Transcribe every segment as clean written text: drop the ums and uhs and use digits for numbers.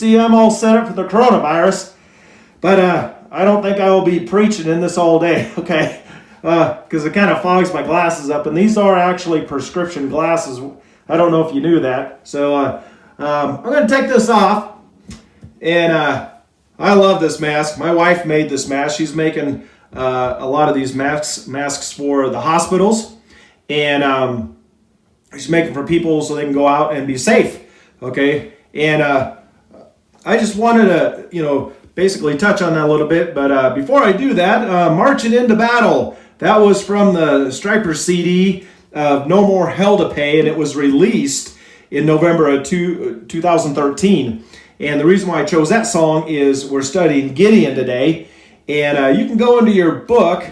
see, I'm all set up for the coronavirus, but I don't think I will be preaching in this all day, okay? Because it kind of fogs my glasses up, and these are actually prescription glasses. I don't know if you knew that. So I'm going to take this off, and I love this mask. My wife made this mask. She's making a lot of these masks for the hospitals, and she's making for people so they can go out and be safe, okay? And I just wanted to, basically touch on that a little bit. But before I do that, Marching into Battle. That was from the Stryper CD of No More Hell to Pay, and it was released in November of 2013. And the reason why I chose that song is we're studying Gideon today. And you can go into your book,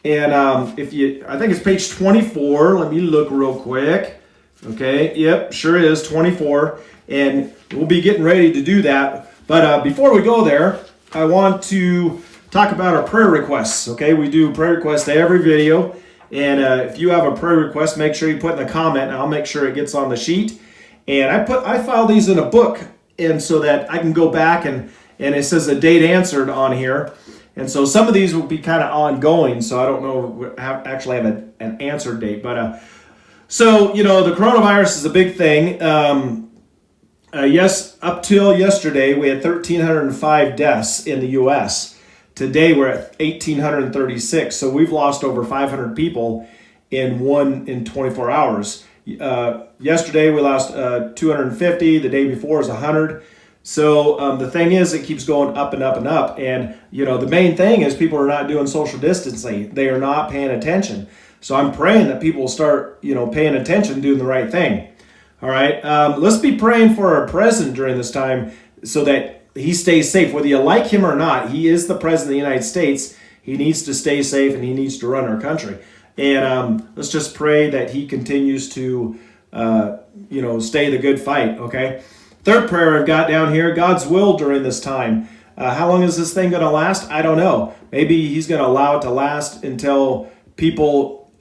and I think it's page 24. Let me look real quick. Okay, yep, sure is, 24. And we'll be getting ready to do that. But before we go there, I want to talk about our prayer requests. Okay, we do prayer requests to every video. And if you have a prayer request, make sure you put in the comment, and I'll make sure it gets on the sheet. And I file these in a book, and so that I can go back and it says a date answered on here. And so some of these will be kind of ongoing, so I don't know if we actually have an answer date. But so, the coronavirus is a big thing. Yes, up till yesterday, we had 1,305 deaths in the U.S. Today, we're at 1,836. So we've lost over 500 people in 24 hours. Yesterday, we lost 250. The day before was 100. So the thing is, it keeps going up and up and up. And, the main thing is people are not doing social distancing. They are not paying attention. So I'm praying that people will start, paying attention, doing the right thing. All right, let's be praying for our president during this time so that he stays safe. Whether you like him or not, he is the president of the United States. He needs to stay safe, and he needs to run our country. And let's just pray that he continues to, stay the good fight, okay? Third prayer I've got down here, God's will during this time. How long is this thing going to last? I don't know. Maybe he's going to allow it to last until people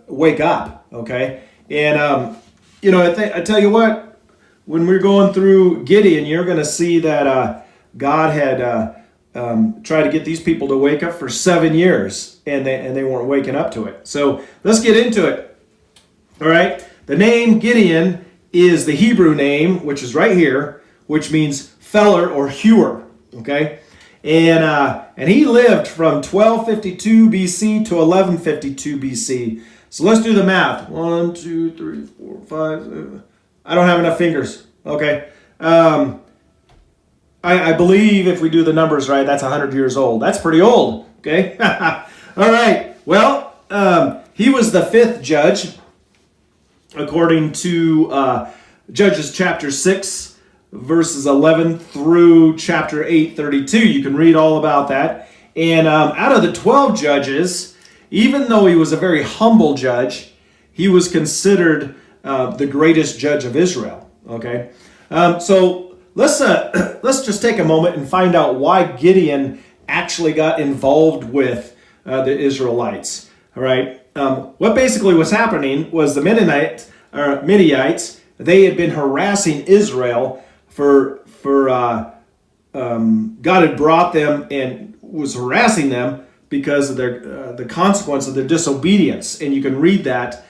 wake up, okay? And, I tell you what, when we're going through Gideon, you're going to see that God had tried to get these people to wake up for 7 years, and they weren't waking up to it. So let's get into it. All right. The name Gideon is the Hebrew name, which is right here, which means feller or hewer. Okay. And he lived from 1252 BC to 1152 BC. So let's do the math. 1, 2, 3, 4, 5. I don't have enough fingers. Okay. I believe if we do the numbers right, that's 100 years old. That's pretty old. Okay. All right. Well, he was the 5th judge, according to Judges chapter 6, verses 11 through chapter 8:32. You can read all about that. And out of the 12 judges, even though he was a very humble judge, he was considered the greatest judge of Israel. Okay, so let's just take a moment and find out why Gideon actually got involved with the Israelites. All right, what basically was happening was the Midianites. They had been harassing Israel for God had brought them and was harassing them because of the consequence of their disobedience. And you can read that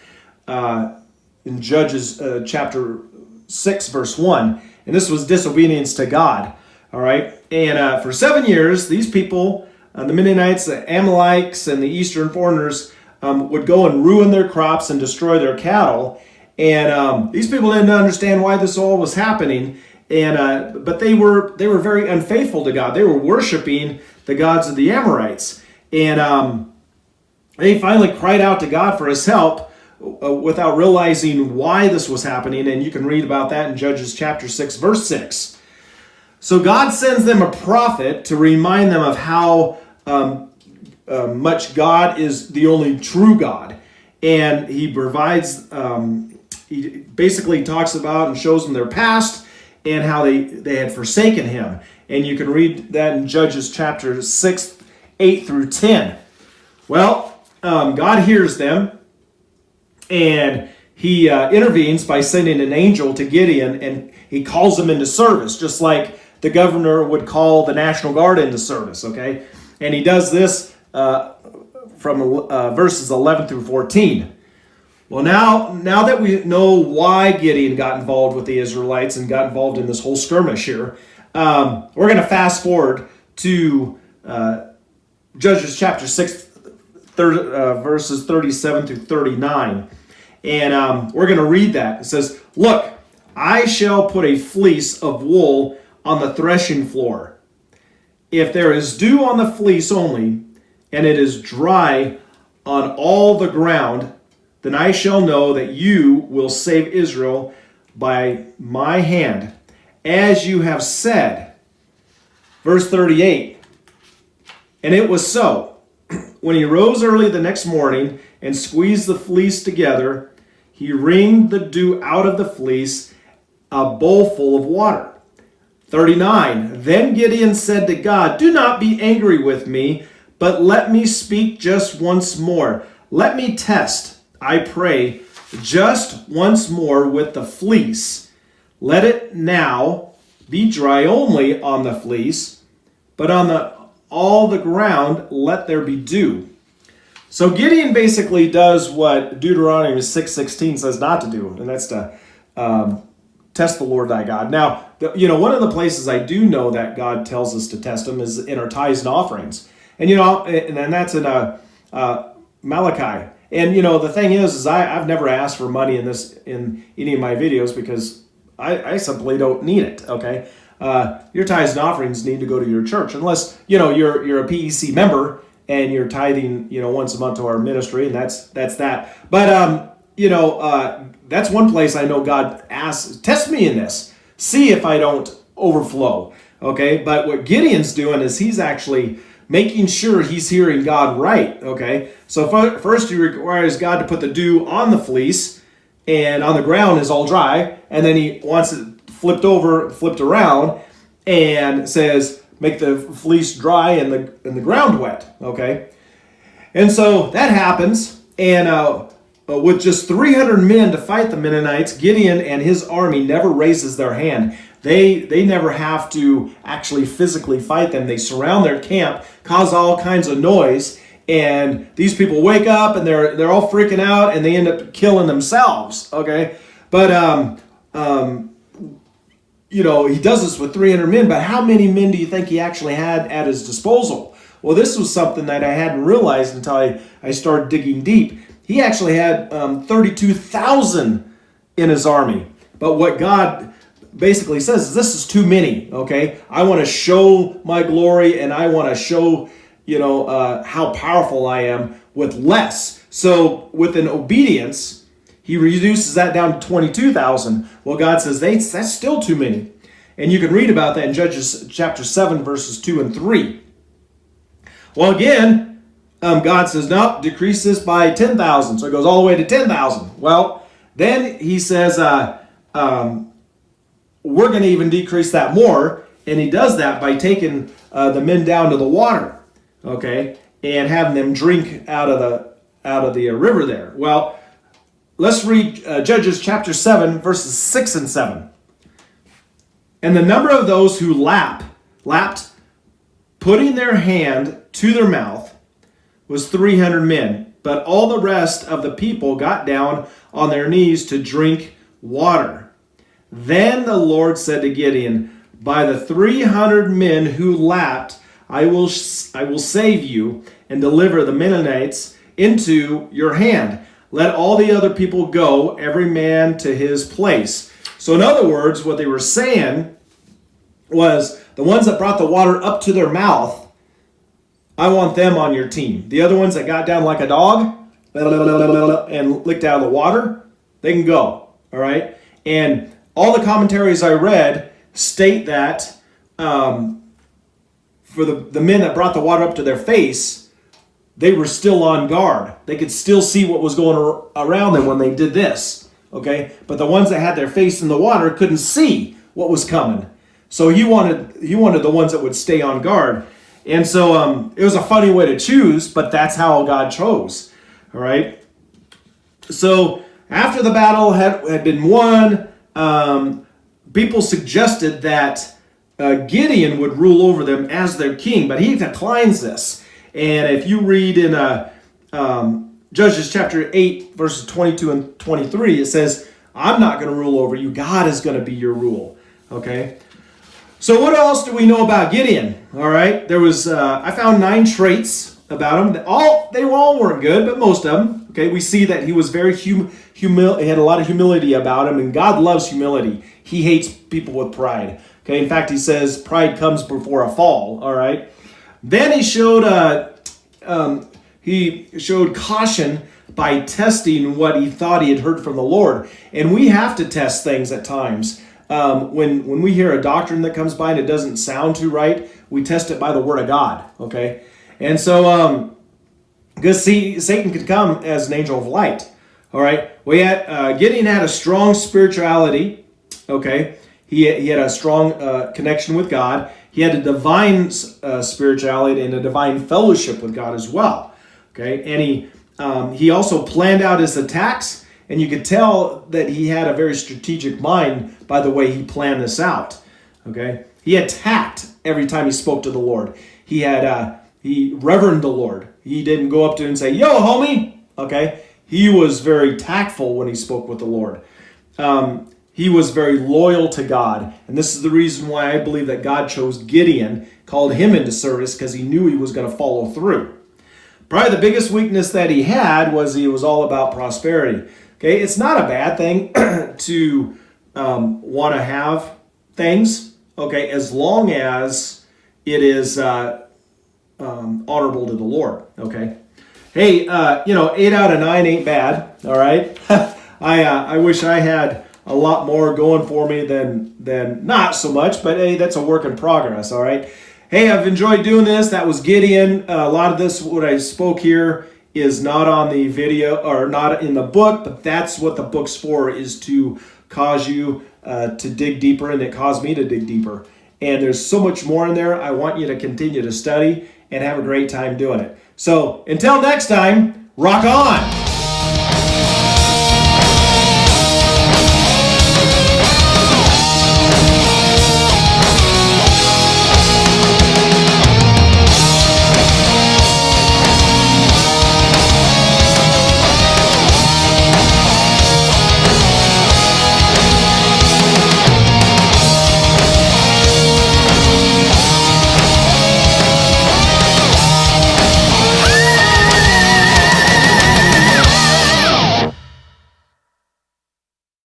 in Judges chapter 6, verse 1. And this was disobedience to God. All right. And for 7 years, these people, the Midianites, the Amalekites, and the Eastern foreigners would go and ruin their crops and destroy their cattle. And these people didn't understand why this all was happening. And but they were very unfaithful to God. They were worshiping the gods of the Amorites. And they finally cried out to God for his help without realizing why this was happening. And you can read about that in Judges chapter 6, verse 6. So God sends them a prophet to remind them of how much God is the only true God. And he provides, he basically talks about and shows them their past and how they had forsaken him. And you can read that in Judges chapter 6, 8 through 10. Well, God hears them, and he intervenes by sending an angel to Gideon, and he calls him into service, just like the governor would call the National Guard into service, okay? And he does this from verses 11 through 14. Well, now that we know why Gideon got involved with the Israelites and got involved in this whole skirmish here, we're going to fast forward to Judges chapter 6, verses 37 through 39. And we're going to read that. It says, "Look, I shall put a fleece of wool on the threshing floor. If there is dew on the fleece only, and it is dry on all the ground, then I shall know that you will save Israel by my hand, as you have said." Verse 38, "And it was so. When he rose early the next morning and squeezed the fleece together, he wringed the dew out of the fleece, a bowl full of water." 39, "Then Gideon said to God, 'Do not be angry with me, but let me speak just once more. Let me test, I pray, just once more with the fleece. Let it now be dry only on the fleece, but on all the ground let there be dew.'" So Gideon basically does what Deuteronomy 6:16 says not to do, and that's to test the Lord thy God. Now, one of the places I do know that God tells us to test him is in our tithes and offerings. And, and that's in Malachi. And, the thing is I've never asked for money in any of my videos because I simply don't need it, okay? Your tithes and offerings need to go to your church unless, you're a PEC member and you're tithing, once a month to our ministry, and that's that. But, that's one place I know God asks, test me in this. See if I don't overflow, okay? But what Gideon's doing is he's actually making sure he's hearing God right, okay? So first he requires God to put the dew on the fleece, and on the ground is all dry, and then he wants it flipped around, and says, make the fleece dry and the ground wet, okay? And so that happens, and with just 300 men to fight the Mennonites, Gideon and his army never raises their hand. They never have to actually physically fight them. They surround their camp, cause all kinds of noise, and these people wake up and they're all freaking out, and they end up killing themselves. Okay, but he does this with 300 men. But how many men do you think he actually had at his disposal? Well, this was something that I hadn't realized until I started digging deep. He actually had 32,000 in his army. But what God basically says is, this is too many, okay? I want to show my glory, and I want to show, how powerful I am with less. So with an obedience, he reduces that down to 22,000. Well, God says, that's still too many. And you can read about that in Judges chapter 7, verses 2 and 3. Well, again, God says, no, decrease this by 10,000. So it goes all the way to 10,000. Well, then he says, we're going to even decrease that more. And he does that by taking the men down to the water, okay, and having them drink out of the river there. Well, let's read Judges chapter 7, verses 6 and 7. "And the number of those who lapped, putting their hand to their mouth, was 300 men. But all the rest of the people got down on their knees to drink water. Then the Lord said to Gideon, by the 300 men who lapped, I will save you and deliver the Mennonites into your hand. Let all the other people go, every man to his place." So in other words, what they were saying was, the ones that brought the water up to their mouth, I want them on your team. The other ones that got down like a dog and licked out of the water, they can go, all right? And all the commentaries I read state that for the men that brought the water up to their face, they were still on guard. They could still see what was going around them when they did this, okay? But the ones that had their face in the water couldn't see what was coming. So he wanted the ones that would stay on guard. And so it was a funny way to choose, but that's how God chose, all right? So after the battle had been won, people suggested that Gideon would rule over them as their king, but he declines this. And if you read in Judges chapter 8, verses 22 and 23, it says, I'm not going to rule over you. God is going to be your rule. Okay? So what else do we know about Gideon? All right? There was, I found 9 traits about him. They all weren't good, but most of them. Okay? We see that he was very he had a lot of humility about him, and God loves humility. He hates people with pride. Okay? In fact, he says pride comes before a fall. All right? Then he showed caution by testing what he thought he had heard from the Lord. And we have to test things at times. When we hear a doctrine that comes by and it doesn't sound too right, we test it by the Word of God. Okay? And so, because Satan could come as an angel of light. All right? Gideon had a strong spirituality. Okay? He had a strong connection with God. He had a divine spirituality and a divine fellowship with God as well. Okay, and he also planned out his attacks, and you could tell that he had a very strategic mind by the way he planned this out. Okay, he attacked every time he spoke to the Lord. He reverenced the Lord. He didn't go up to him and say, "Yo, homie." Okay, he was very tactful when he spoke with the Lord. He was very loyal to God. And this is the reason why I believe that God chose Gideon, called him into service, because he knew he was going to follow through. Probably the biggest weakness that he had was he was all about prosperity. Okay, it's not a bad thing to want to have things, okay, as long as it is honorable to the Lord, okay? Hey, 8 out of 9 ain't bad, all right? I wish I had a lot more going for me than not so much, but hey, that's a work in progress, all right? Hey, I've enjoyed doing this. That was Gideon. A lot of this, what I spoke here, is not on the video or not in the book, but that's what the book's for, is to cause you to dig deeper, and it caused me to dig deeper. And there's so much more in there. I want you to continue to study and have a great time doing it. So until next time, rock on!